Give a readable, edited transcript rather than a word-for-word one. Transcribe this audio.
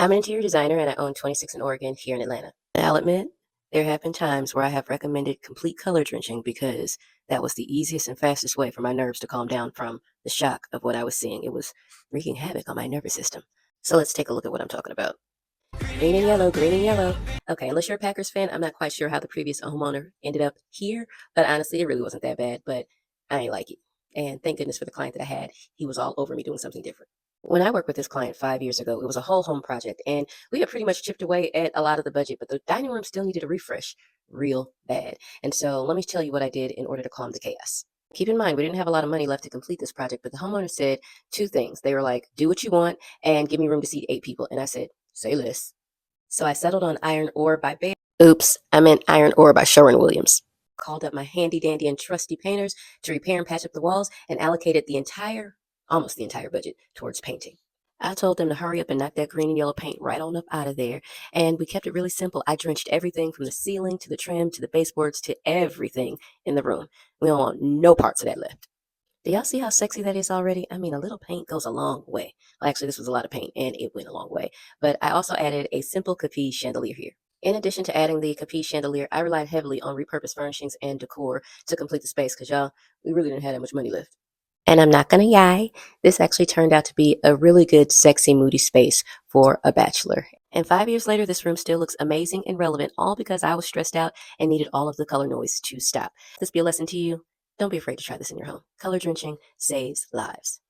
I'm an interior designer and I own 26 in Oregon here in Atlanta. I'll admit, there have been times where I have recommended complete color drenching because that was the easiest and fastest way for my nerves to calm down from the shock of what I was seeing. It was wreaking havoc on my nervous system. So let's take a look at what I'm talking about. Green and yellow, green and yellow. Okay, unless you're a Packers fan, I'm not quite sure how the previous homeowner ended up here, but honestly, it really wasn't that bad, but I ain't like it. And thank goodness for the client that I had. He was all over me doing something different. When I worked with this client 5 years ago, it was a whole home project, and we had pretty much chipped away at a lot of the budget, but the dining room still needed a refresh real bad. And so let me tell you what I did in order to calm the chaos. Keep in mind, we didn't have a lot of money left to complete this project, but the homeowner said two things. They were like, do what you want and give me room to seat 8 people. And I said, say less. So I settled on Iron Ore by Bear. Oops, I meant Iron Ore by Sherwin-Williams. Called up my handy dandy and trusty painters to repair and patch up the walls and allocated almost the entire budget towards painting. I told them to hurry up and knock that green and yellow paint right on up out of there. And we kept it really simple. I drenched everything from the ceiling to the trim to the baseboards to everything in the room. We don't want no parts of that left. Do y'all see how sexy that is already? I mean, a little paint goes a long way. Well, actually, this was a lot of paint and it went a long way. But I also added a simple Capiz chandelier here. In addition to adding the Capiz chandelier, I relied heavily on repurposed furnishings and decor to complete the space because y'all, we really didn't have that much money left. And I'm not going to lie, this actually turned out to be a really good, sexy, moody space for a bachelor. And 5 years later, this room still looks amazing and relevant, all because I was stressed out and needed all of the color noise to stop. This be a lesson to you. Don't be afraid to try this in your home. Color drenching saves lives.